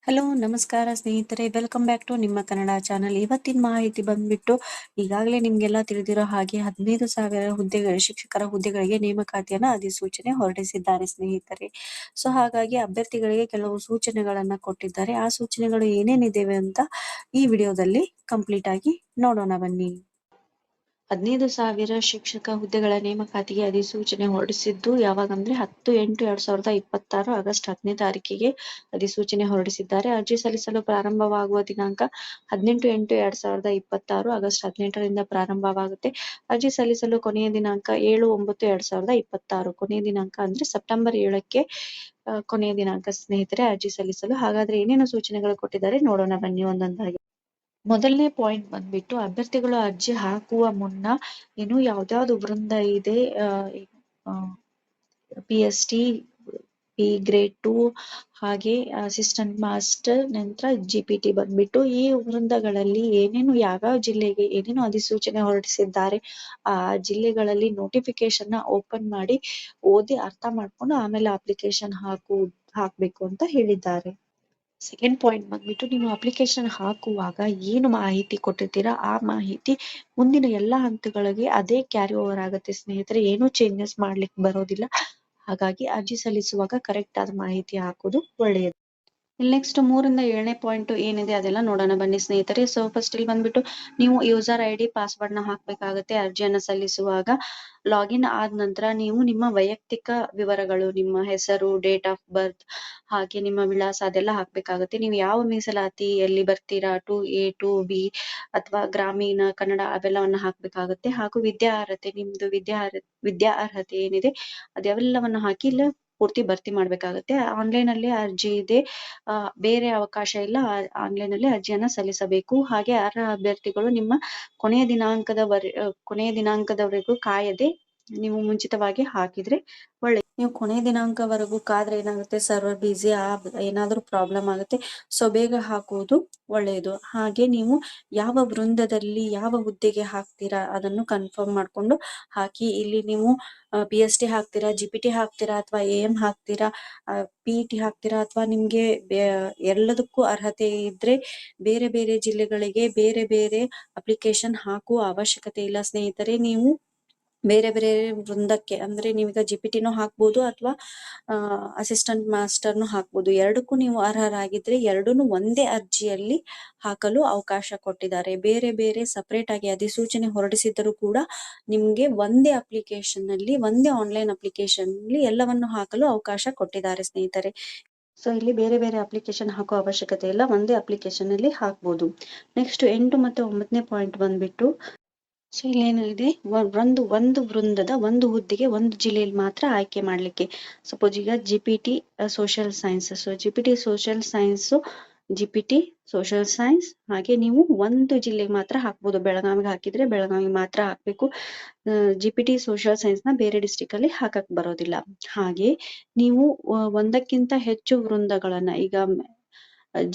Hello ನಮಸ್ಕಾರ ಸ್ನೇಹಿತರೆ, welcome back to ನಿಮ್ಮ ಕನ್ನಡ ಚಾನಲ್. ಇವತ್ತಿನ ಮಾಹಿತಿ ಬಂದ್ಬಿಟ್ಟು ಈಗಾಗಲೇ ನಿಮ್ಗೆಲ್ಲ ತಿಳಿದಿರೋ ಹಾಗೆ 15,000 ಶಿಕ್ಷಕರ ಹುದ್ದೆಗಳಿಗೆ ನೇಮಕಾತಿಯನ್ನ ಅಧಿಸೂಚನೆ ಹೊರಡಿಸಿದ್ದಾರೆ ಸ್ನೇಹಿತರೆ. ಸೊ ಹಾಗಾಗಿ ಅಭ್ಯರ್ಥಿಗಳಿಗೆ ಕೆಲವು ಸೂಚನೆಗಳನ್ನ ಕೊಟ್ಟಿದ್ದಾರೆ. ಆ ಸೂಚನೆಗಳು ಏನೇನಿದೆ ಅಂತ ಈ ವಿಡಿಯೋದಲ್ಲಿ ಕಂಪ್ಲೀಟ್ ಆಗಿ ನೋಡೋಣ ಬನ್ನಿ. 15,000 ಶಿಕ್ಷಕ ಹುದ್ದೆಗಳ ನೇಮಕಾತಿಗೆ ಅಧಿಸೂಚನೆ ಹೊರಡಿಸಿದ್ದು ಯಾವಾಗಂದ್ರೆ 10/8/2026 ಆಗಸ್ಟ್ 10ನೇ ತಾರೀಕಿಗೆ ಅಧಿಸೂಚನೆ ಹೊರಡಿಸಿದ್ದಾರೆ. ಅರ್ಜಿ ಸಲ್ಲಿಸಲು ಪ್ರಾರಂಭವಾಗುವ ದಿನಾಂಕ 18/8/2026 ಆಗಸ್ಟ್ 18ರಿಂದ ಪ್ರಾರಂಭವಾಗುತ್ತೆ. ಅರ್ಜಿ ಸಲ್ಲಿಸಲು ಕೊನೆಯ ದಿನಾಂಕ 7/9/2026. ಕೊನೆಯ ದಿನಾಂಕ ಅಂದ್ರೆ ಸೆಪ್ಟೆಂಬರ್ 7ಕ್ಕೆ ಕೊನೆಯ ದಿನಾಂಕ ಸ್ನೇಹಿತರೆ ಅರ್ಜಿ ಸಲ್ಲಿಸಲು. ಹಾಗಾದ್ರೆ ಏನೇನು ಸೂಚನೆಗಳು ಕೊಟ್ಟಿದ್ದಾರೆ ನೋಡೋಣ ಬನ್ನಿ ಒಂದೊಂದಾಗಿ. ಮೊದಲನೇ ಪಾಯಿಂಟ್ ಬಂದ್ಬಿಟ್ಟು ಅಭ್ಯರ್ಥಿಗಳು ಅರ್ಜಿ ಹಾಕುವ ಮುನ್ನ ಏನು ಯಾವ್ದಾವ್ದು ವೃಂದ ಇದೆ, PST, P ಗ್ರೇಡ್ 2 ಹಾಗೆ ಅಸಿಸ್ಟೆಂಟ್ ಮಾಸ್ಟರ್, ನಂತರ GPT ಬಂದ್ಬಿಟ್ಟು ಈ ವೃಂದಗಳಲ್ಲಿ ಏನೇನು ಯಾವ್ಯಾವ ಜಿಲ್ಲೆಗೆ ಏನೇನು ಅಧಿಸೂಚನೆ ಹೊರಡಿಸಿದ್ದಾರೆ ಆ ಜಿಲ್ಲೆಗಳಲ್ಲಿ ನೋಟಿಫಿಕೇಶನ್ ಓಪನ್ ಮಾಡಿ ಓದಿ ಅರ್ಥ ಮಾಡ್ಕೊಂಡು ಆಮೇಲೆ ಅಪ್ಲಿಕೇಶನ್ ಹಾಕ್ಬೇಕು ಅಂತ ಹೇಳಿದ್ದಾರೆ. ಸೆಕೆಂಡ್ ಪಾಯಿಂಟ್ ಬಂದ್ಬಿಟ್ಟು ನೀವು ಅಪ್ಲಿಕೇಶನ್ ಹಾಕುವಾಗ ಏನು ಮಾಹಿತಿ ಕೊಟ್ಟಿರ್ತೀರಾ ಆ ಮಾಹಿತಿ ಮುಂದಿನ ಎಲ್ಲಾ ಹಂತಗಳಿಗೆ ಅದೇ ಕ್ಯಾರಿ ಓವರ್ ಆಗುತ್ತೆ ಸ್ನೇಹಿತರೆ. ಏನು ಚೇಂಜಸ್ ಮಾಡ್ಲಿಕ್ಕೆ ಬರೋದಿಲ್ಲ. ಹಾಗಾಗಿ ಅರ್ಜಿ ಸಲ್ಲಿಸುವಾಗ ಕರೆಕ್ಟ್ ಆದ ಮಾಹಿತಿ ಹಾಕೋದು ಒಳ್ಳೆಯದು. ನೆಕ್ಸ್ಟ್ 3ರಿಂದ 7ನೇ ಪಾಯಿಂಟ್ ಏನಿದೆ ಅದೆಲ್ಲ ನೋಡೋಣ ಬನ್ನಿ ಸ್ನೇಹಿತರೆ. ಸೊ ಫಸ್ಟ್ ಇಲ್ಲಿ ಬಂದ್ಬಿಟ್ಟು ನೀವು ಯೂಸರ್ ID ಪಾಸ್ವರ್ಡ್ ನ ಹಾಕ್ಬೇಕಾಗುತ್ತೆ ಅರ್ಜಿಯನ್ನ ಸಲ್ಲಿಸುವಾಗ. ಲಾಗಿನ್ ಆದ ನಂತರ ನೀವು ನಿಮ್ಮ ವೈಯಕ್ತಿಕ ವಿವರಗಳು, ನಿಮ್ಮ ಹೆಸರು, ಡೇಟ್ ಆಫ್ ಬರ್ತ್ ಹಾಗೆ ನಿಮ್ಮ ವಿಳಾಸ ಅದೆಲ್ಲ ಹಾಕ್ಬೇಕಾಗುತ್ತೆ. ನೀವು ಯಾವ ಮೀಸಲಾತಿ ಎಲ್ಲಿ ಬರ್ತೀರಾ, 2A 2B ಅಥವಾ ಗ್ರಾಮೀಣ ಕನ್ನಡ ಅವೆಲ್ಲವನ್ನ ಹಾಕ್ಬೇಕಾಗುತ್ತೆ. ಹಾಗೂ ವಿದ್ಯಾರ್ಹತೆ, ನಿಮ್ದು ವಿದ್ಯಾ ಅರ್ಹತೆ ಏನಿದೆ ಅದೆಲ್ಲವನ್ನ ಹಾಕಿ ಇಲ್ಲ ಪೂರ್ತಿ ಭರ್ತಿ ಮಾಡ್ಬೇಕಾಗತ್ತೆ. ಆನ್ಲೈನ್ ಅಲ್ಲಿ ಅರ್ಜಿ ಇದೆ, ಬೇರೆ ಅವಕಾಶ ಇಲ್ಲ. ಆನ್ಲೈನ್ ಅಲ್ಲಿ ಅರ್ಜಿಯನ್ನ ಸಲ್ಲಿಸಬೇಕು. ಹಾಗೆ ಅರ್ಹ ಅಭ್ಯರ್ಥಿಗಳು ನಿಮ್ಮ ಕೊನೆಯ ದಿನಾಂಕದವರೆಗೂ ಕಾಯದೆ ನೀವು ಮುಂಚಿತವಾಗಿ ಹಾಕಿದ್ರೆ ಒಳ್ಳೆ. ನೀವು ಕೊನೆಯ ದಿನಾಂಕವರೆಗೂ ಕಾದ್ರೆ ಏನಾಗುತ್ತೆ, ಸರ್ವರ್ ಬಿಸಿ ಏನಾದ್ರೂ ಪ್ರಾಬ್ಲಮ್ ಆಗುತ್ತೆ. ಸೊ ಬೇಗ ಹಾಕುವುದು ಒಳ್ಳೆಯದು. ಹಾಗೆ ನೀವು ಯಾವ ವೃಂದದಲ್ಲಿ ಯಾವ ಹುದ್ದೆಗೆ ಹಾಕ್ತೀರಾ ಅದನ್ನು ಕನ್ಫರ್ಮ್ ಮಾಡ್ಕೊಂಡು ಹಾಕಿ. ಇಲ್ಲಿ ನೀವು PST ಹಾಕ್ತೀರಾ, GPT ಹಾಕ್ತೀರಾ ಅಥವಾ AM ಹಾಕ್ತೀರಾ, PET ಹಾಕ್ತೀರಾ ಅಥವಾ ನಿಮ್ಗೆ ಎಲ್ಲದಕ್ಕೂ ಅರ್ಹತೆ ಇದ್ರೆ ಬೇರೆ ಬೇರೆ ಜಿಲ್ಲೆಗಳಿಗೆ ಬೇರೆ ಬೇರೆ ಅಪ್ಲಿಕೇಶನ್ ಹಾಕುವ ಅವಶ್ಯಕತೆ ಇಲ್ಲ ಸ್ನೇಹಿತರೆ. ನೀವು ಬೇರೆ ಬೇರೆ ವೃಂದಕ್ಕೆ ಅಂದ್ರೆ ನೀವೀಗ GPTನೂ ಹಾಕ್ಬೋದು ಅಥವಾ ಅಸಿಸ್ಟೆಂಟ್ ಮಾಸ್ಟರ್ನು ಹಾಕ್ಬೋದು. ಎರಡಕ್ಕೂ ನೀವು ಅರ್ಹರಾಗಿದ್ರೆ ಎರಡೂನು ಒಂದೇ ಅರ್ಜಿಯಲ್ಲಿ ಹಾಕಲು ಅವಕಾಶ ಕೊಟ್ಟಿದ್ದಾರೆ. ಬೇರೆ ಬೇರೆ ಸಪರೇಟ್ ಆಗಿ ಅಧಿಸೂಚನೆ ಹೊರಡಿಸಿದ್ದರೂ ಕೂಡ ನಿಮ್ಗೆ ಒಂದೇ ಅಪ್ಲಿಕೇಶನ್ ಅಲ್ಲಿ, ಒಂದೇ ಆನ್ಲೈನ್ ಅಪ್ಲಿಕೇಶನ್ ಅಲ್ಲಿ ಎಲ್ಲವನ್ನು ಹಾಕಲು ಅವಕಾಶ ಕೊಟ್ಟಿದ್ದಾರೆ ಸ್ನೇಹಿತರೆ. ಸೊ ಇಲ್ಲಿ ಬೇರೆ ಬೇರೆ ಅಪ್ಲಿಕೇಶನ್ ಹಾಕೋ ಅವಶ್ಯಕತೆ ಇಲ್ಲ, ಒಂದೇ ಅಪ್ಲಿಕೇಶನ್ ಅಲ್ಲಿ ಹಾಕ್ಬೋದು. ನೆಕ್ಸ್ಟ್ 8 ಮತ್ತು 9ನೇ ಪಾಯಿಂಟ್ ಬಂದ್ಬಿಟ್ಟು, ಸೊ ಇಲ್ಲಿ ಏನಿದೆ, ಒಂದು ವೃಂದದ ಒಂದು ಹುದ್ದೆಗೆ ಒಂದು ಜಿಲ್ಲೆಯಲ್ಲಿ ಮಾತ್ರ ಆಯ್ಕೆ ಮಾಡ್ಲಿಕ್ಕೆ. ಸಪೋಸ್ ಈಗ GPT social science, so GPT social science ಹಾಗೆ ನೀವು ಒಂದು ಜಿಲ್ಲೆಗೆ ಮಾತ್ರ ಹಾಕ್ಬೋದು. ಬೆಳಗಾವಿಗೆ ಹಾಕಿದ್ರೆ ಬೆಳಗಾವಿಗೆ ಮಾತ್ರ ಹಾಕ್ಬೇಕು. GPT ಸೋಷಿಯಲ್ ಸೈನ್ಸ್ ನ ಬೇರೆ ಡಿಸ್ಟ್ರಿಕ್ಟ್ ಅಲ್ಲಿ ಹಾಕಕ್ ಬರೋದಿಲ್ಲ. ಹಾಗೆ ನೀವು ಒಂದಕ್ಕಿಂತ ಹೆಚ್ಚು ವೃಂದಗಳನ್ನ, ಈಗ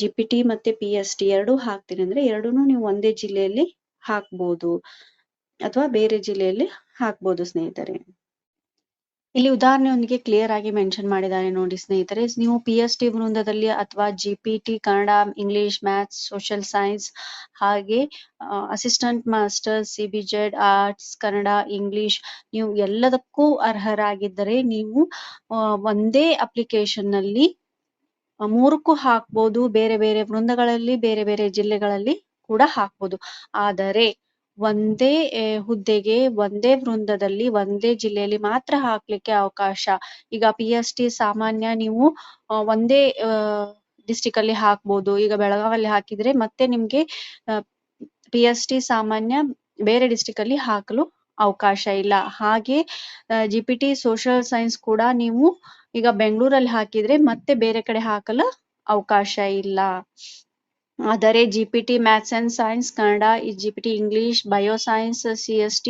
GPT ಮತ್ತೆ PST ಎರಡೂ ಹಾಕ್ತೀನಿ ಅಂದ್ರೆ ಎರಡೂನು ನೀವು ಒಂದೇ ಜಿಲ್ಲೆಯಲ್ಲಿ ಹಾಕ್ಬೋದು ಅಥವಾ ಬೇರೆ ಜಿಲ್ಲೆಯಲ್ಲಿ ಹಾಕ್ಬೋದು ಸ್ನೇಹಿತರೆ. ಇಲ್ಲಿ ಉದಾಹರಣೆಯೊಂದಿಗೆ ಕ್ಲಿಯರ್ ಆಗಿ ಮೆನ್ಷನ್ ಮಾಡಿದ್ದಾರೆ ನೋಡಿ ಸ್ನೇಹಿತರೆ. ನೀವು PST ವೃಂದದಲ್ಲಿ ಅಥವಾ GPT Kannada, English, maths, social science ಹಾಗೆ assistant master, CBZ arts, Kannada, English ನೀವು ಎಲ್ಲದಕ್ಕೂ ಅರ್ಹರಾಗಿದ್ದರೆ ನೀವು ಒಂದೇ ಅಪ್ಲಿಕೇಶನ್ ನಲ್ಲಿ ಮೂರಕ್ಕೂ ಹಾಕ್ಬೋದು. ಬೇರೆ ಬೇರೆ ವೃಂದಗಳಲ್ಲಿ ಬೇರೆ ಬೇರೆ ಜಿಲ್ಲೆಗಳಲ್ಲಿ ಕೂಡ ಹಾಕ್ಬೋದು. ಆದರೆ ಒಂದೇ ಹುದ್ದೆಗೆ ಒಂದೇ ವೃಂದದಲ್ಲಿ ಒಂದೇ ಜಿಲ್ಲೆಯಲ್ಲಿ ಮಾತ್ರ ಹಾಕ್ಲಿಕ್ಕೆ ಅವಕಾಶ. ಈಗ PST ಸಾಮಾನ್ಯ ನೀವು ಒಂದೇ ಡಿಸ್ಟಿಕ್ ಅಲ್ಲಿ ಹಾಕ್ಬೋದು. ಈಗ ಬೆಳಗಾವಲ್ಲಿ ಹಾಕಿದ್ರೆ ಮತ್ತೆ ನಿಮ್ಗೆ PST ಸಾಮಾನ್ಯ ಬೇರೆ ಡಿಸ್ಟಿಕ್ ಅಲ್ಲಿ ಹಾಕಲು ಅವಕಾಶ ಇಲ್ಲ. ಹಾಗೆ GPT ಸೋಷಿಯಲ್ ಸೈನ್ಸ್ ಕೂಡ ನೀವು ಈಗ ಬೆಂಗಳೂರಲ್ಲಿ ಹಾಕಿದ್ರೆ ಮತ್ತೆ ಬೇರೆ ಕಡೆ ಹಾಕಲು ಅವಕಾಶ ಇಲ್ಲ. ಆದರೆ GPT maths and science, Kannada, GPT English, bio science, CST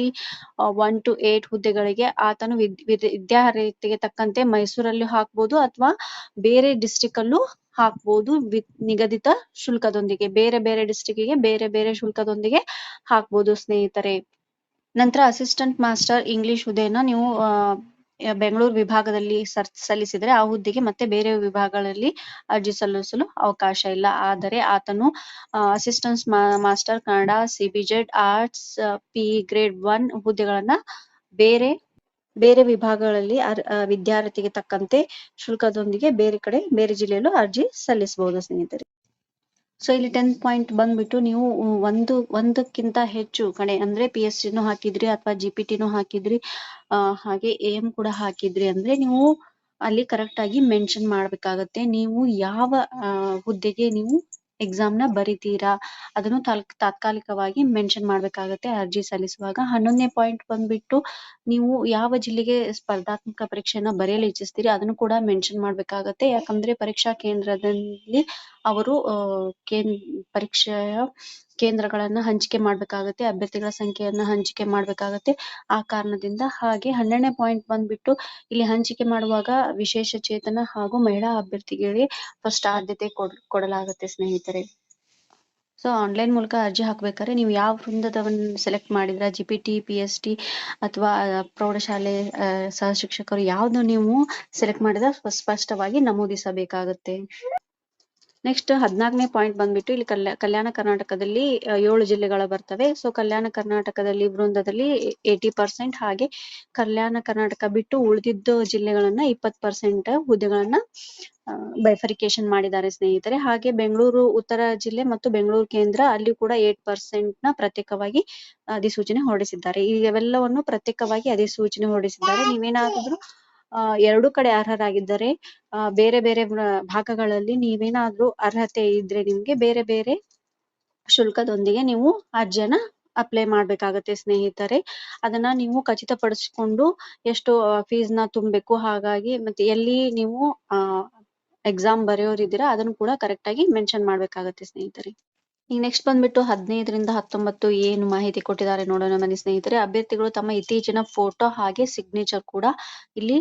1 to 8 ಹುದ್ದೆಗಳಿಗೆ ಆತನು ವಿದ್ಯಾರ್ಹತೆಗೆ ತಕ್ಕಂತೆ ಮೈಸೂರಲ್ಲೂ ಹಾಕ್ಬೋದು ಅಥವಾ ಬೇರೆ ಡಿಸ್ಟ್ರಿಕ್ಟ್ ಅಲ್ಲೂ ಹಾಕ್ಬೋದು ನಿಗದಿತ ಶುಲ್ಕದೊಂದಿಗೆ. ಬೇರೆ ಬೇರೆ ಡಿಸ್ಟ್ರಿಕ್ಟಿಗೆ ಬೇರೆ ಬೇರೆ ಶುಲ್ಕದೊಂದಿಗೆ ಹಾಕ್ಬೋದು ಸ್ನೇಹಿತರೆ. ನಂತರ ಅಸಿಸ್ಟೆಂಟ್ ಮಾಸ್ಟರ್ ಇಂಗ್ಲಿಷ್ ಹುದ್ದೆಯನ್ನ ನೀವು ಬೆಂಗಳೂರು ವಿಭಾಗದಲ್ಲಿ ಸಲ್ಲಿಸಿದರೆ ಆ ಹುದ್ದೆಗೆ ಮತ್ತೆ ಬೇರೆ ವಿಭಾಗಗಳಲ್ಲಿ ಅರ್ಜಿ ಸಲ್ಲಿಸಲು ಅವಕಾಶ ಇಲ್ಲ. ಆದರೆ ಆತನು assistant master Kannada, CBZ, arts, P grade 1 ಹುದ್ದೆಗಳನ್ನ ಬೇರೆ ಬೇರೆ ವಿಭಾಗಗಳಲ್ಲಿ ವಿದ್ಯಾರ್ಥಿಗೆ ತಕ್ಕಂತೆ ಶುಲ್ಕದೊಂದಿಗೆ ಬೇರೆ ಜಿಲ್ಲೆಯಲ್ಲೂ ಅರ್ಜಿ ಸಲ್ಲಿಸಬಹುದು ಸ್ನೇಹಿತರೆ. ಸೊ ಇಲ್ಲಿ 10th ಪಾಯಿಂಟ್ ಬಂದ್ಬಿಟ್ಟು ನೀವು ಒಂದಕ್ಕಿಂತ ಹೆಚ್ಚು ಕಡೆ ಅಂದ್ರೆ PSC ನೂ ಹಾಕಿದ್ರಿ ಅಥವಾ GPT ನೂ ಹಾಕಿದ್ರಿ, ಹಾಗೆ AM ಕೂಡ ಹಾಕಿದ್ರಿ ಅಂದ್ರೆ ನೀವು ಅಲ್ಲಿ ಕರೆಕ್ಟ್ ಆಗಿ ಮೆನ್ಷನ್ ಮಾಡ್ಬೇಕಾಗತ್ತೆ. ನೀವು ಯಾವ ಹುದ್ದೆಗೆ ನೀವು ಎಕ್ಸಾಮ್ ನ ಬರಿತೀರಾ ಅದನ್ನು ತಾತ್ಕಾಲಿಕವಾಗಿ ಮೆನ್ಷನ್ ಮಾಡ್ಬೇಕಾಗತ್ತೆ ಅರ್ಜಿ ಸಲ್ಲಿಸುವಾಗ. 11ನೇ ಪಾಯಿಂಟ್ ಬಂದ್ಬಿಟ್ಟು ನೀವು ಯಾವ ಜಿಲ್ಲೆಗೆ ಸ್ಪರ್ಧಾತ್ಮಕ ಪರೀಕ್ಷೆಯನ್ನ ಬರೆಯಲು ಇಚ್ಛಿಸ್ತೀರಿ ಅದನ್ನು ಕೂಡ ಮೆನ್ಷನ್ ಮಾಡ್ಬೇಕಾಗತ್ತೆ. ಯಾಕಂದ್ರೆ ಪರೀಕ್ಷಾ ಕೇಂದ್ರದಲ್ಲಿ ಅವರು ಪರೀಕ್ಷೆಯ ಕೇಂದ್ರಗಳನ್ನ ಹಂಚಿಕೆ ಮಾಡ್ಬೇಕಾಗತ್ತೆ, ಅಭ್ಯರ್ಥಿಗಳ ಸಂಖ್ಯೆಯನ್ನ ಹಂಚಿಕೆ ಮಾಡ್ಬೇಕಾಗತ್ತೆ. ಆ ಕಾರಣದಿಂದ ಹಾಗೆ 12ನೇ ಪಾಯಿಂಟ್ ಬಂದ್ಬಿಟ್ಟು ಇಲ್ಲಿ ಹಂಚಿಕೆ ಮಾಡುವಾಗ ವಿಶೇಷ ಚೇತನ ಹಾಗೂ ಮಹಿಳಾ ಅಭ್ಯರ್ಥಿಗಳಿಗೆ ಫಸ್ಟ್ ಆದ್ಯತೆ ಕೊಡಲಾಗುತ್ತೆ ಸ್ನೇಹಿತರೆ. ಸೊ ಆನ್ಲೈನ್ ಮೂಲಕ ಅರ್ಜಿ ಹಾಕ್ಬೇಕಾದ್ರೆ ನೀವು ಯಾವ ವೃಂದದವನ್ನ ಸೆಲೆಕ್ಟ್ ಮಾಡಿದ್ರ, GPT, PST ಅಥವಾ ಪ್ರೌಢಶಾಲೆ ಸಹಶಿಕ್ಷಕರು ಯಾವ್ದು ನೀವು ಸೆಲೆಕ್ಟ್ ಮಾಡಿದ್ರೆ ಸ್ಪಷ್ಟವಾಗಿ ನಮೂದಿಸಬೇಕಾಗತ್ತೆ. ನೆಕ್ಸ್ಟ್ 14ನೇ ಪಾಯಿಂಟ್ ಬಂದ್ಬಿಟ್ಟು ಇಲ್ಲಿ ಕಲ್ಯಾಣ ಕರ್ನಾಟಕದಲ್ಲಿ 7 ಜಿಲ್ಲೆಗಳು ಬರ್ತವೆ. ಸೊ ಕಲ್ಯಾಣ ಕರ್ನಾಟಕದಲ್ಲಿ ವೃಂದದಲ್ಲಿ 80%, ಹಾಗೆ ಕಲ್ಯಾಣ ಕರ್ನಾಟಕ ಬಿಟ್ಟು ಉಳಿದಿದ್ದ ಜಿಲ್ಲೆಗಳನ್ನ 20% ಹುದ್ದೆಗಳನ್ನ ಬೈಫರಿಕೇಶನ್ ಮಾಡಿದ್ದಾರೆ ಸ್ನೇಹಿತರೆ. ಹಾಗೆ ಬೆಂಗಳೂರು ಉತ್ತರ ಜಿಲ್ಲೆ ಮತ್ತು ಬೆಂಗಳೂರು ಕೇಂದ್ರ ಅಲ್ಲಿ ಕೂಡ 8% ನ ಪ್ರತ್ಯೇಕವಾಗಿ ಅಧಿಸೂಚನೆ ಹೊರಡಿಸಿದ್ದಾರೆ. ಇವೆಲ್ಲವನ್ನು ಪ್ರತ್ಯೇಕವಾಗಿ ಅಧಿಸೂಚನೆ ಹೊರಡಿಸಿದ್ದಾರೆ. ನೀವೇನಾದ್ರೂ ಎರಡು ಕಡೆ ಅರ್ಹರಾಗಿದ್ದರೆ ಬೇರೆ ಬೇರೆ ಭಾಗಗಳಲ್ಲಿ ನೀವೇನಾದ್ರೂ ಅರ್ಹತೆ ಇದ್ರೆ ನಿಮ್ಗೆ ಬೇರೆ ಬೇರೆ ಶುಲ್ಕದೊಂದಿಗೆ ನೀವು ಅರ್ಜಿಯನ್ನ ಅಪ್ಲೈ ಮಾಡ್ಬೇಕಾಗತ್ತೆ ಸ್ನೇಹಿತರೆ. ಅದನ್ನ ನೀವು ಖಚಿತಪಡಿಸಿಕೊಂಡು ಎಷ್ಟು ಫೀಸ್ ನ ತುಂಬಬೇಕು, ಹಾಗಾಗಿ ಮತ್ತೆ ಎಲ್ಲಿ ನೀವು ಎಕ್ಸಾಮ್ ಬರೆಯೋರಿದ್ದೀರಾ ಅದನ್ನು ಕೂಡ ಕರೆಕ್ಟ್ ಆಗಿ ಮೆನ್ಷನ್ ಮಾಡ್ಬೇಕಾಗತ್ತೆ ಸ್ನೇಹಿತರೆ. ಈಗ ನೆಕ್ಸ್ಟ್ ಬಂದ್ಬಿಟ್ಟು 15ರಿಂದ 19 ಏನು ಮಾಹಿತಿ ಕೊಟ್ಟಿದ್ದಾರೆ ನೋಡೋಣ ಬನ್ನಿ ಸ್ನೇಹಿತರೆ. ಅಭ್ಯರ್ಥಿಗಳು ತಮ್ಮ ಇತ್ತೀಚಿನ ಫೋಟೋ ಹಾಗೆ ಸಿಗ್ನೇಚರ್ ಕೂಡ ಇಲ್ಲಿ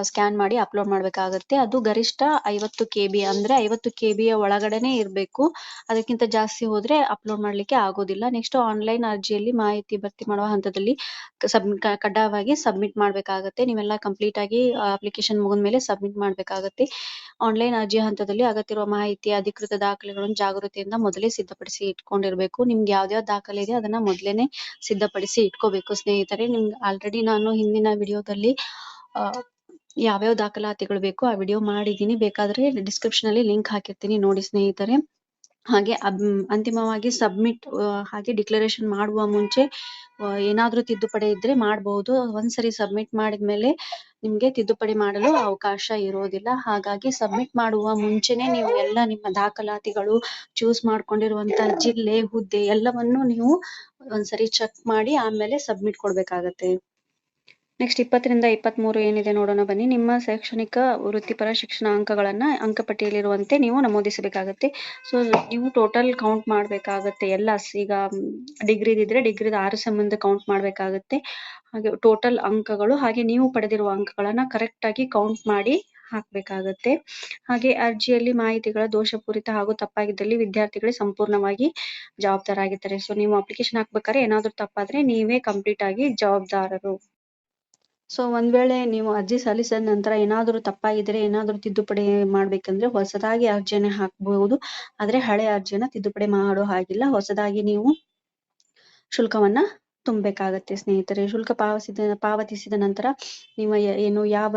ಸ್ಕ್ಯಾನ್ ಮಾಡಿ ಅಪ್ಲೋಡ್ ಮಾಡ್ಬೇಕಾಗತ್ತೆ. ಅದು ಗರಿಷ್ಠ 50 KB ಅಂದ್ರೆ 50 KB ಒಳಗಡೆನೆ ಇರ್ಬೇಕು. ಅದಕ್ಕಿಂತ ಜಾಸ್ತಿ ಹೋದ್ರೆ ಅಪ್ಲೋಡ್ ಮಾಡ್ಲಿಕ್ಕೆ ಆಗೋದಿಲ್ಲ. ನೆಕ್ಸ್ಟ್ ಆನ್ಲೈನ್ ಅರ್ಜಿಯಲ್ಲಿ ಮಾಹಿತಿ ಭರ್ತಿ ಮಾಡುವ ಹಂತದಲ್ಲಿ ಕಡ್ಡಾಯವಾಗಿ ಸಬ್ಮಿಟ್ ಮಾಡ್ಬೇಕಾಗತ್ತೆ. ನೀವೆಲ್ಲ ಕಂಪ್ಲೀಟ್ ಆಗಿ ಅಪ್ಲಿಕೇಶನ್ ಮುಗಿದ್ಮೇಲೆ ಸಬ್ಮಿಟ್ ಮಾಡ್ಬೇಕಾಗತ್ತೆ. ಆನ್ಲೈನ್ ಅರ್ಜಿ ಹಂತದಲ್ಲಿ ಅಗತ್ಯವಿರುವ ಮಾಹಿತಿ, ಅಧಿಕೃತ ದಾಖಲೆಗಳನ್ನು ಜಾಗೃತಿಯಿಂದ ಮೊದಲೇ ಸಿದ್ಧಪಡಿಸಿ ಇಟ್ಕೊಂಡಿರ್ಬೇಕು. ನಿಮ್ಗೆ ಯಾವ್ದಾವ್ ದಾಖಲೆ ಇದೆ ಅದನ್ನ ಮೊದ್ಲೇನೆ ಸಿದ್ಧಪಡಿಸಿ ಇಟ್ಕೋಬೇಕು ಸ್ನೇಹಿತರೆ. ನಿಮ್ಗೆ ಆಲ್ರೆಡಿ ನಾನು ಹಿಂದಿನ ವಿಡಿಯೋದಲ್ಲಿ ಯಾವ್ಯಾವ ದಾಖಲಾತಿಗಳು ಬೇಕು ಆ ವಿಡಿಯೋ ಮಾಡಿದೀನಿ, ಬೇಕಾದ್ರೆ ಡಿಸ್ಕ್ರಿಪ್ಷನ್ ಅಲ್ಲಿ ಲಿಂಕ್ ಹಾಕಿರ್ತೀನಿ ನೋಡಿ ಸ್ನೇಹಿತರೆ. ಹಾಗೆ ಅಂತಿಮವಾಗಿ ಸಬ್ಮಿಟ್ ಹಾಗೆ ಡಿಕ್ಲರೇಷನ್ ಮಾಡುವ ಮುಂಚೆ ಏನಾದ್ರೂ ತಿದ್ದುಪಡಿ ಇದ್ರೆ ಮಾಡಬಹುದು. ಒಂದ್ಸರಿ ಸಬ್ಮಿಟ್ ಮಾಡಿದ್ಮೇಲೆ ನಿಮ್ಗೆ ತಿದ್ದುಪಡಿ ಮಾಡಲು ಅವಕಾಶ ಇರೋದಿಲ್ಲ. ಹಾಗಾಗಿ ಸಬ್ಮಿಟ್ ಮಾಡುವ ಮುಂಚೆನೆ ನೀವು ಎಲ್ಲ ನಿಮ್ಮ ದಾಖಲಾತಿಗಳು, ಚೂಸ್ ಮಾಡ್ಕೊಂಡಿರುವಂತ ಜಿಲ್ಲೆ, ಹುದ್ದೆ ಎಲ್ಲವನ್ನು ನೀವು ಒಂದ್ಸರಿ ಚೆಕ್ ಮಾಡಿ ಆಮೇಲೆ ಸಬ್ಮಿಟ್ ಕೊಡ್ಬೇಕಾಗತ್ತೆ. ನೆಕ್ಸ್ಟ್ 20ರಿಂದ 23 ಏನಿದೆ ನೋಡೋಣ ಬನ್ನಿ. ನಿಮ್ಮ ಶೈಕ್ಷಣಿಕ ವೃತ್ತಿಪರ ಶಿಕ್ಷಣ ಅಂಕಗಳನ್ನ ಅಂಕಪಟ್ಟಿಯಲ್ಲಿರುವಂತೆ ನೀವು ನಮೂದಿಸಬೇಕಾಗತ್ತೆ. ಸೊ ನೀವು ಟೋಟಲ್ ಕೌಂಟ್ ಮಾಡ್ಬೇಕಾಗತ್ತೆ ಎಲ್ಲ. ಈಗ ಡಿಗ್ರಿದಿದ್ರೆ ಡಿಗ್ರಿದ 6 ಸಂಬಂಧ ಕೌಂಟ್ ಮಾಡ್ಬೇಕಾಗತ್ತೆ. ಹಾಗೆ ಟೋಟಲ್ ಅಂಕಗಳು ಹಾಗೆ ನೀವು ಪಡೆದಿರುವ ಅಂಕಗಳನ್ನ ಕರೆಕ್ಟ್ ಆಗಿ ಕೌಂಟ್ ಮಾಡಿ ಹಾಕ್ಬೇಕಾಗತ್ತೆ. ಹಾಗೆ ಅರ್ಜಿಯಲ್ಲಿ ಮಾಹಿತಿಗಳ ದೋಷಪೂರಿತ ಹಾಗೂ ತಪ್ಪಾಗಿದ್ದಲ್ಲಿ ವಿದ್ಯಾರ್ಥಿಗಳೇ ಸಂಪೂರ್ಣವಾಗಿ ಜವಾಬ್ದಾರಾಗಿರ್ತಾರೆ. ಸೊ ನೀವು ಅಪ್ಲಿಕೇಶನ್ ಹಾಕ್ಬೇಕಾದ್ರೆ ಏನಾದ್ರೂ ತಪ್ಪಾದ್ರೆ ನೀವೇ ಕಂಪ್ಲೀಟ್ ಆಗಿ ಜವಾಬ್ದಾರರು. ಸೊ ಒಂದ್ ವೇಳೆ ನೀವು ಅರ್ಜಿ ಸಲ್ಲಿಸಿದ ನಂತರ ಏನಾದ್ರೂ ತಪ್ಪಾಗಿದ್ರೆ, ಏನಾದ್ರೂ ತಿದ್ದುಪಡಿ ಮಾಡ್ಬೇಕಂದ್ರೆ ಹೊಸದಾಗಿ ಅರ್ಜಿಯನ್ನ ಹಾಕಬಹುದು. ಆದ್ರೆ ಹಳೆ ಅರ್ಜಿಯನ್ನ ತಿದ್ದುಪಡಿ ಮಾಡೋ ಹಾಗಿಲ್ಲ. ಹೊಸದಾಗಿ ನೀವು ಶುಲ್ಕವನ್ನ ತುಂಬಬೇಕಾಗತ್ತೆ ಸ್ನೇಹಿತರೆ. ಶುಲ್ಕ ಪಾವತಿಸಿದ ನಂತರ ನೀವು ಏನು ಯಾವ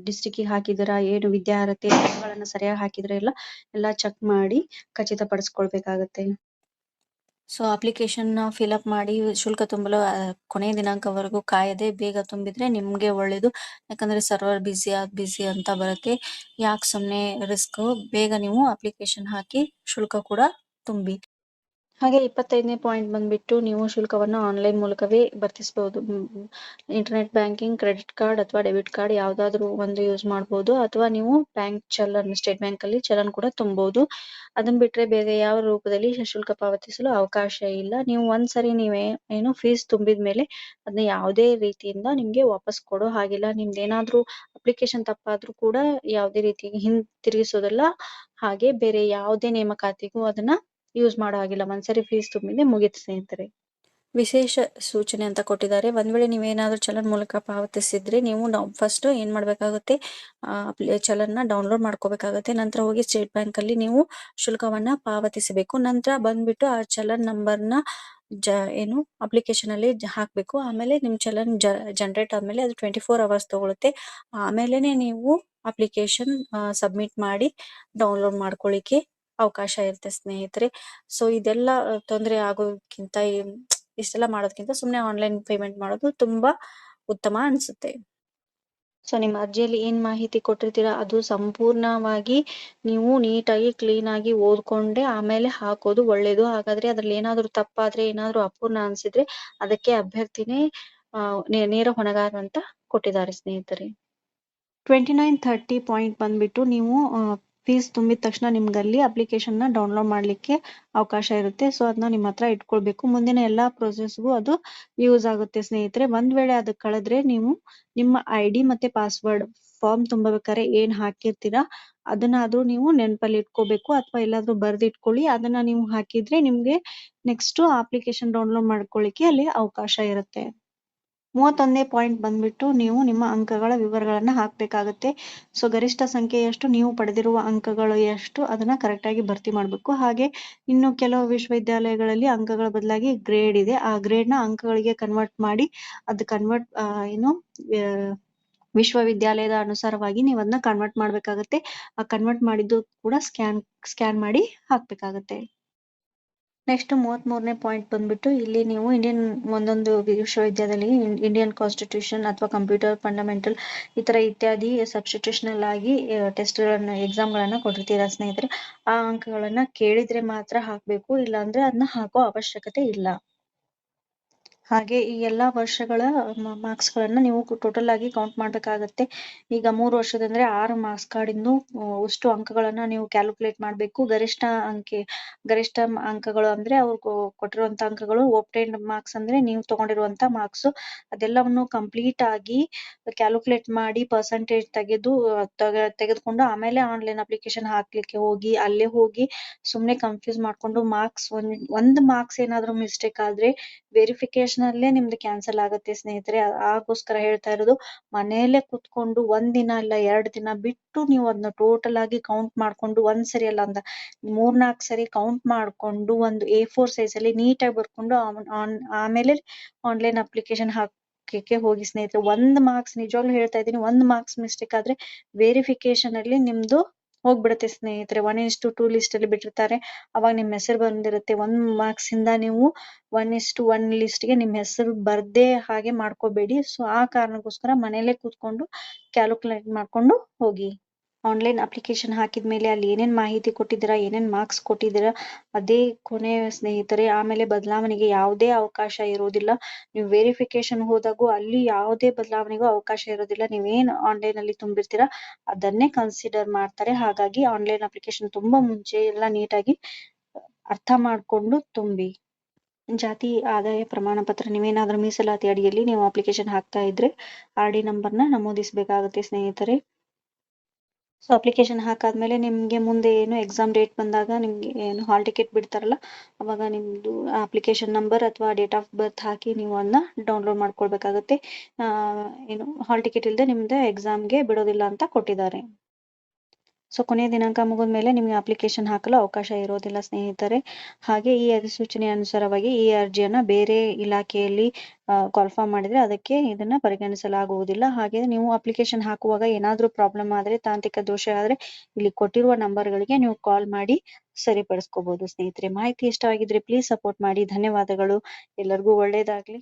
ಡಿಸ್ಟ್ರಿಕ್ಗೆ ಹಾಕಿದಿರಾ, ಏನು ವಿದ್ಯಾರ್ಹತೆಗಳನ್ನ ಸರಿಯಾಗಿ ಹಾಕಿದ್ರೆ ಎಲ್ಲ ಚೆಕ್ ಮಾಡಿ ಖಚಿತಪಡಿಸ್ಕೊಳ್ಬೇಕಾಗತ್ತೆ. ಸೊ ಅಪ್ಲಿಕೇಶನ್ ಫಿಲ್ ಅಪ್ ಮಾಡಿ ಶುಲ್ಕ ತುಂಬಲು ಕೊನೆಯ ದಿನಾಂಕವರೆಗೂ ಕಾಯದೆ ಬೇಗ ತುಂಬಿದ್ರೆ ನಿಮ್ಗೆ ಒಳ್ಳೇದು. ಯಾಕಂದ್ರೆ ಸರ್ವರ್ ಬಿಸಿ ಅಂತ ಬರುತ್ತೆ. ಯಾಕೆ ಸುಮ್ನೆ ರಿಸ್ಕ್, ಬೇಗ ನೀವು ಅಪ್ಲಿಕೇಶನ್ ಹಾಕಿ ಶುಲ್ಕ ಕೂಡ ತುಂಬಿ. ಹಾಗೆ 25ನೇ ಪಾಯಿಂಟ್ ಬಂದ್ಬಿಟ್ಟು ನೀವು ಶುಲ್ಕವನ್ನ ಆನ್ಲೈನ್ ಮೂಲಕವೇ ಭರ್ತಿಸಬಹುದು. ಇಂಟರ್ನೆಟ್ ಬ್ಯಾಂಕಿಂಗ್, ಕ್ರೆಡಿಟ್ ಕಾರ್ಡ್ ಅಥವಾ ಡೆಬಿಟ್ ಕಾರ್ಡ್ ಯಾವ್ದಾದ್ರು ಒಂದು ಯೂಸ್ ಮಾಡಬಹುದು. ಅಥವಾ ನೀವು ಬ್ಯಾಂಕ್ ಚಲನ್, ಸ್ಟೇಟ್ ಬ್ಯಾಂಕ್ ಅಲ್ಲಿ ಚಲನ್ ಕೂಡ ತುಂಬಬಹುದು. ಅದನ್ನ ಬಿಟ್ರೆ ಬೇರೆ ಯಾವ ರೂಪದಲ್ಲಿ ಶುಲ್ಕ ಪಾವತಿಸಲು ಅವಕಾಶ ಇಲ್ಲ. ನೀವು ಒಂದ್ಸರಿ ಏನು ಫೀಸ್ ತುಂಬಿದ್ಮೇಲೆ ಅದನ್ನ ಯಾವುದೇ ರೀತಿಯಿಂದ ನಿಮ್ಗೆ ವಾಪಸ್ ಕೊಡೋ ಹಾಗಿಲ್ಲ. ನಿಮ್ದೇನಾದ್ರೂ ಅಪ್ಲಿಕೇಶನ್ ತಪ್ಪಾದ್ರೂ ಕೂಡ ಯಾವುದೇ ರೀತಿ ಹಿಂತಿರುಗಿಸೋದಲ್ಲ. ಹಾಗೆ ಬೇರೆ ಯಾವುದೇ ನೇಮಕಾತಿಗೂ ಅದನ್ನ ಯೂಸ್ ಮಾಡೋ ಹಾಗಿಲ್ಲ. ಒಂದ್ಸರಿ ಫೀಸ್ ತುಂಬಿದ್ರೆ ಮುಗೀತು ಸ್ನೇಹಿತರೆ. ವಿಶೇಷ ಸೂಚನೆ ಅಂತ ಕೊಟ್ಟಿದ್ದಾರೆ. ಒಂದ್ ವೇಳೆ ನೀವೇನಾದ್ರೂ ಚಲನ್ ಮೂಲಕ ಪಾವತಿಸಿದ್ರೆ ನೀವು ಫಸ್ಟ್ ಏನ್ ಮಾಡ್ಬೇಕಾಗುತ್ತೆ, ಚಲನ್ನ ಡೌನ್ಲೋಡ್ ಮಾಡ್ಕೋಬೇಕಾಗುತ್ತೆ. ನಂತರ ಹೋಗಿ ಸ್ಟೇಟ್ ಬ್ಯಾಂಕ್ ಅಲ್ಲಿ ನೀವು ಶುಲ್ಕವನ್ನ ಪಾವತಿಸಬೇಕು. ನಂತರ ಬಂದ್ಬಿಟ್ಟು ಆ ಚಲನ್ ನಂಬರ್ನ ಏನು ಅಪ್ಲಿಕೇಶನ್ ಅಲ್ಲಿ ಹಾಕ್ಬೇಕು. ಆಮೇಲೆ ನಿಮ್ ಚಲನ್ ಜನರೇಟ್ ಆದ್ಮೇಲೆ ಅದು 24 ಅವರ್ಸ್ ತಗೊಳುತ್ತೆ. ಆಮೇಲೆನೆ ನೀವು ಅಪ್ಲಿಕೇಶನ್ ಸಬ್ಮಿಟ್ ಮಾಡಿ ಡೌನ್ಲೋಡ್ ಮಾಡ್ಕೊಳ್ಳಿಕ್ಕೆ ಅವಕಾಶ ಇರುತ್ತೆ ಸ್ನೇಹಿತರೆ. ಸೊ ಇದೆಲ್ಲ ತೊಂದರೆ ಆಗೋಕ್ಕಿಂತ ಇಷ್ಟೆಲ್ಲ ಮಾಡೋದ್ಕಿಂತ ಸುಮ್ನೆ ಆನ್ಲೈನ್ ಪೇಮೆಂಟ್ ಮಾಡೋದು ತುಂಬಾ ಉತ್ತಮ ಅನ್ಸುತ್ತೆ. ಸೊ ನಿಮ್ಮ ಅರ್ಜಿಯಲ್ಲಿ ಏನ್ ಮಾಹಿತಿ ಕೊಟ್ಟಿರ್ತೀರಾ ಅದು ಸಂಪೂರ್ಣವಾಗಿ ನೀವು ನೀಟಾಗಿ ಕ್ಲೀನ್ ಆಗಿ ಓದ್ಕೊಂಡೆ ಆಮೇಲೆ ಹಾಕೋದು ಒಳ್ಳೇದು. ಹಾಗಾದ್ರೆ ಅದ್ರಲ್ಲಿ ಏನಾದ್ರು ತಪ್ಪಾದ್ರೆ ಏನಾದ್ರು ಅಪೂರ್ಣ ಅನ್ಸಿದ್ರೆ ಅದಕ್ಕೆ ಅಭ್ಯರ್ಥಿನೇ ನೇರ ಹೊಣೆಗಾರ ಅಂತ ಕೊಟ್ಟಿದ್ದಾರೆ ಸ್ನೇಹಿತರೆ. 2930 ಪಾಯಿಂಟ್ ಬಂದ್ಬಿಟ್ಟು ನೀವು ಫೀಸ್ ತುಂಬಿದ ತಕ್ಷಣ ನಿಮ್ಗಲ್ಲಿ ಅಪ್ಲಿಕೇಶನ್ ನ ಡೌನ್ಲೋಡ್ ಮಾಡ್ಲಿಕ್ಕೆ ಅವಕಾಶ ಇರುತ್ತೆ. ಸೊ ಅದನ್ನ ನಿಮ್ಮ ಹತ್ರ ಇಟ್ಕೊಳ್ಬೇಕು. ಮುಂದಿನ ಎಲ್ಲಾ ಪ್ರೊಸೆಸ್ಗೂ ಅದು ಯೂಸ್ ಆಗುತ್ತೆ ಸ್ನೇಹಿತರೆ. ಒಂದ್ ವೇಳೆ ಅದು ಕಳೆದ್ರೆ ನೀವು ನಿಮ್ಮ ID ಮತ್ತೆ ಪಾಸ್ವರ್ಡ್ ಫಾರ್ಮ್ ತುಂಬಬೇಕಾದ್ರೆ ಏನ್ ಹಾಕಿರ್ತೀರಾ ಅದನ್ನಾದ್ರೂ ನೀವು ನೆನಪಲ್ಲಿ ಇಟ್ಕೋಬೇಕು ಅಥವಾ ಎಲ್ಲಾದ್ರೂ ಬರ್ದಿಟ್ಕೊಳ್ಳಿ. ಅದನ್ನ ನೀವು ಹಾಕಿದ್ರೆ ನಿಮ್ಗೆ ನೆಕ್ಸ್ಟ್ ಅಪ್ಲಿಕೇಶನ್ ಡೌನ್ಲೋಡ್ ಮಾಡ್ಕೊಳ್ಳಿಕ್ಕೆ ಅಲ್ಲಿ ಅವಕಾಶ ಇರುತ್ತೆ. 31ನೇ ಪಾಯಿಂಟ್ ಬಂದ್ಬಿಟ್ಟು ನೀವು ನಿಮ್ಮ ಅಂಕಗಳ ವಿವರಗಳನ್ನ ಹಾಕ್ಬೇಕಾಗತ್ತೆ. ಸೊ ಗರಿಷ್ಠ ಸಂಖ್ಯೆ ಎಷ್ಟು, ನೀವು ಪಡೆದಿರುವ ಅಂಕಗಳು ಎಷ್ಟು ಅದನ್ನ ಕರೆಕ್ಟ್ ಆಗಿ ಭರ್ತಿ ಮಾಡ್ಬೇಕು. ಹಾಗೆ ಇನ್ನು ಕೆಲವು ವಿಶ್ವವಿದ್ಯಾಲಯಗಳಲ್ಲಿ ಅಂಕಗಳ ಬದಲಾಗಿ ಗ್ರೇಡ್ ಇದೆ. ಆ ಗ್ರೇಡ್ ನ ಅಂಕಗಳಿಗೆ ಕನ್ವರ್ಟ್ ಮಾಡಿ ಅದು ಕನ್ವರ್ಟ್ ಏನು ವಿಶ್ವವಿದ್ಯಾಲಯದ ಅನುಸಾರವಾಗಿ ನೀವು ಅದನ್ನ ಕನ್ವರ್ಟ್ ಮಾಡ್ಬೇಕಾಗತ್ತೆ. ಆ ಕನ್ವರ್ಟ್ ಮಾಡಿದ್ದು ಕೂಡ ಸ್ಕ್ಯಾನ್ ಮಾಡಿ ಹಾಕ್ಬೇಕಾಗತ್ತೆ. ನೆಕ್ಸ್ಟ್ 33ನೇ ಪಾಯಿಂಟ್ ಬಂದ್ಬಿಟ್ಟು ಇಲ್ಲಿ ನೀವು ಒಂದೊಂದು ವಿಶ್ವವಿದ್ಯಾಲಯದಲ್ಲಿ ಇಂಡಿಯನ್ ಕಾನ್ಸ್ಟಿಟ್ಯೂಷನ್ ಅಥವಾ ಕಂಪ್ಯೂಟರ್ ಫಂಡಮೆಂಟಲ್ ಈ ತರ ಇತ್ಯಾದಿ ಸಬ್ಸ್ಟಿಟ್ಯೂಷನಲ್ ಆಗಿ ಎಕ್ಸಾಮ್ ಗಳನ್ನ ಕೊಟ್ಟಿರ್ತೀರಾ ಸ್ನೇಹಿತರೆ. ಆ ಅಂಕಗಳನ್ನ ಕೇಳಿದ್ರೆ ಮಾತ್ರ ಹಾಕ್ಬೇಕು, ಇಲ್ಲಾಂದ್ರೆ ಅದನ್ನ ಹಾಕೋ ಅವಶ್ಯಕತೆ ಇಲ್ಲ. ಹಾಗೆ ಈ ಎಲ್ಲಾ ವರ್ಷಗಳ ಮಾರ್ಕ್ಸ್ ಗಳನ್ನ ನೀವು ಟೋಟಲ್ ಆಗಿ ಕೌಂಟ್ ಮಾಡ್ಬೇಕಾಗತ್ತೆ. ಈಗ 3 ವರ್ಷದಂದ್ರೆ 6 ಮಾರ್ಕ್ಸ್ ಕಾರ್ಡಿಂದು ಅಷ್ಟು ಅಂಕಗಳನ್ನ ನೀವು ಕ್ಯಾಲ್ಕುಲೇಟ್ ಮಾಡ್ಬೇಕು. ಗರಿಷ್ಠ ಅಂಕಗಳು ಅಂದ್ರೆ ಅವ್ರು ಕೊಟ್ಟಿರುವಂತ ಅಂಕಗಳು, ಒಬ್ಟೈನ್ಡ್ ಮಾರ್ಕ್ಸ್ ಅಂದ್ರೆ ನೀವು ತಗೊಂಡಿರುವಂತ ಮಾರ್ಕ್ಸ್. ಅದೆಲ್ಲವನ್ನು ಕಂಪ್ಲೀಟ್ ಆಗಿ ಕ್ಯಾಲ್ಕುಲೇಟ್ ಮಾಡಿ ಪರ್ಸೆಂಟೇಜ್ ತೆಗೆದುಕೊಂಡು ಆಮೇಲೆ ಆನ್ಲೈನ್ ಅಪ್ಲಿಕೇಶನ್ ಹಾಕ್ಲಿಕ್ಕೆ ಹೋಗಿ ಅಲ್ಲೇ ಹೋಗಿ ಸುಮ್ನೆ ಕನ್ಫ್ಯೂಸ್ ಮಾಡ್ಕೊಂಡು ಒಂದ್ ಮಾರ್ಕ್ಸ್ ಏನಾದ್ರು ಮಿಸ್ಟೇಕ್ ಆದ್ರೆ ವೆರಿಫಿಕೇಶನ್ ಅಲ್ಲೇ ನಿಮ್ದು ಕ್ಯಾನ್ಸಲ್ ಆಗುತ್ತೆ ಸ್ನೇಹಿತರೆ. ಆಗೋಸ್ಕರ ಹೇಳ್ತಾ ಇರೋದು, ಮನೆಯಲ್ಲೇ ಕುತ್ಕೊಂಡು 1 ದಿನ ಇಲ್ಲ 2 ದಿನ ಬಿಟ್ಟು ನೀವು ಅದನ್ನ ಟೋಟಲ್ ಆಗಿ ಕೌಂಟ್ ಮಾಡ್ಕೊಂಡು ಒಂದ್ಸರಿ ಅಲ್ಲ ಅಂತ 3-4 ಸರಿ ಕೌಂಟ್ ಮಾಡ್ಕೊಂಡು ಒಂದು A4 ಸೈಜ್ ಅಲ್ಲಿ ನೀಟಾಗಿ ಬರ್ಕೊಂಡು ಆಮೇಲೆ ಆನ್ಲೈನ್ ಅಪ್ಲಿಕೇಶನ್ ಹಾಕಕ್ಕೆ ಹೋಗಿ ಸ್ನೇಹಿತರೆ. 1 ಮಾರ್ಕ್ಸ್ ನಿಜವಾಗ್ಲೂ ಹೇಳ್ತಾ ಇದ್ದೀನಿ, 1 ಮಾರ್ಕ್ಸ್ ಮಿಸ್ಟೇಕ್ ಆದ್ರೆ ವೆರಿಫಿಕೇಶನ್ ಅಲ್ಲಿ ನಿಮ್ದು ಹೋಗ್ಬಿಡುತ್ತೆ ಸ್ನೇಹಿತರೆ. 1:2 ಲಿಸ್ಟ್ ಅಲ್ಲಿ ಬಿಟ್ಟಿರ್ತಾರೆ, ಅವಾಗ ನಿಮ್ ಹೆಸರು ಬಂದಿರುತ್ತೆ. 1 ಮಾರ್ಕ್ಸ್ ಇಂದ ನೀವು 1:1 ಲಿಸ್ಟ್ ಗೆ ನಿಮ್ ಹೆಸರು ಬರ್ದೇ ಹಾಗೆ ಮಾಡ್ಕೋಬೇಡಿ. ಸೊ ಆ ಕಾರಣಕ್ಕೋಸ್ಕರ ಮನೇಲೆ ಕೂತ್ಕೊಂಡು ಕ್ಯಾಲ್ಕುಲೇಟ್ ಮಾಡ್ಕೊಂಡು ಹೋಗಿ. ಆನ್ಲೈನ್ ಅಪ್ಲಿಕೇಶನ್ ಹಾಕಿದ್ಮೇಲೆ ಅಲ್ಲಿ ಏನೇನ್ ಮಾಹಿತಿ ಕೊಟ್ಟಿದ್ದೀರಾ, ಏನೇನ್ ಮಾರ್ಕ್ಸ್ ಕೊಟ್ಟಿದ್ದೀರಾ ಅದೇ ಕೊನೆ ಸ್ನೇಹಿತರೆ. ಆಮೇಲೆ ಬದಲಾವಣೆಗೆ ಯಾವುದೇ ಅವಕಾಶ ಇರೋದಿಲ್ಲ. ನೀವು ವೆರಿಫಿಕೇಶನ್ ಹೋದಾಗೂ ಅಲ್ಲಿ ಯಾವುದೇ ಬದಲಾವಣೆಗೂ ಅವಕಾಶ ಇರೋದಿಲ್ಲ. ನೀವೇನ್ ಆನ್ಲೈನ್ ಅಲ್ಲಿ ತುಂಬಿರ್ತೀರಾ ಅದನ್ನೇ ಕನ್ಸಿಡರ್ ಮಾಡ್ತಾರೆ. ಹಾಗಾಗಿ ಆನ್ಲೈನ್ ಅಪ್ಲಿಕೇಶನ್ ತುಂಬಾ ಮುಂಚೆ ಎಲ್ಲ ನೀಟಾಗಿ ಅರ್ಥ ಮಾಡ್ಕೊಂಡು ತುಂಬಿ. ಜಾತಿ ಆದಾಯ ಪ್ರಮಾಣ ಪತ್ರ, ನೀವೇನಾದ್ರೂ ಮೀಸಲಾತಿ ಅಡಿಯಲ್ಲಿ ನೀವು ಅಪ್ಲಿಕೇಶನ್ ಹಾಕ್ತಾ ಇದ್ರೆ RD ನಂಬರ್ನ ನಮೂದಿಸಬೇಕಾಗುತ್ತೆ ಸ್ನೇಹಿತರೆ. ಸೊ ಅಪ್ಲಿಕೇಶನ್ ಹಾಕಾದ್ಮೇಲೆ ನಿಮ್ಗೆ ಮುಂದೆ ಏನು ಎಕ್ಸಾಮ್ ಡೇಟ್ ಬಂದಾಗ ನಿಮ್ಗೆ ಏನು ಹಾಲ್ ಟಿಕೆಟ್ ಬಿಡ್ತಾರಲ್ಲ ಅವಾಗ ನಿಮ್ದು ಅಪ್ಲಿಕೇಶನ್ ನಂಬರ್ ಅಥವಾ ಡೇಟ್ ಆಫ್ ಬರ್ತ್ ಹಾಕಿ ನೀವು ಅದನ್ನ ಡೌನ್ಲೋಡ್ ಮಾಡ್ಕೊಳ್ಬೇಕಾಗತ್ತೆ. ಏನು ಹಾಲ್ ಟಿಕೆಟ್ ಇಲ್ಲದೆ ನಿಮ್ದು ಎಕ್ಸಾಮ್ಗೆ ಬಿಡೋದಿಲ್ಲ ಅಂತ ಕೊಟ್ಟಿದ್ದಾರೆ. ಸೊ ಕೊನೆಯ ದಿನಾಂಕ ಮುಗಿದ್ಮೇಲೆ ನಿಮ್ಗೆ ಅಪ್ಲಿಕೇಶನ್ ಹಾಕಲು ಅವಕಾಶ ಇರೋದಿಲ್ಲ ಸ್ನೇಹಿತರೆ. ಹಾಗೆ ಈ ಅಧಿಸೂಚನೆ ಅನುಸಾರವಾಗಿ ಈ ಅರ್ಜಿಯನ್ನ ಬೇರೆ ಇಲಾಖೆಯಲ್ಲಿ ಕಾಲ್ಫಾರ್ಮ್ ಮಾಡಿದ್ರೆ ಅದಕ್ಕೆ ಇದನ್ನ ಪರಿಗಣಿಸಲಾಗುವುದಿಲ್ಲ. ಹಾಗೆ ನೀವು ಅಪ್ಲಿಕೇಶನ್ ಹಾಕುವಾಗ ಏನಾದ್ರೂ ಪ್ರಾಬ್ಲಮ್ ಆದ್ರೆ, ತಾಂತ್ರಿಕ ದೋಷ ಆದ್ರೆ ಇಲ್ಲಿ ಕೊಟ್ಟಿರುವ ನಂಬರ್ಗಳಿಗೆ ನೀವು ಕಾಲ್ ಮಾಡಿ ಸರಿಪಡಿಸ್ಕೋಬಹುದು ಸ್ನೇಹಿತರೆ. ಮಾಹಿತಿ ಇಷ್ಟವಾಗಿದ್ರೆ ಪ್ಲೀಸ್ ಸಪೋರ್ಟ್ ಮಾಡಿ. ಧನ್ಯವಾದಗಳು. ಎಲ್ಲರಿಗೂ ಒಳ್ಳೇದಾಗ್ಲಿ.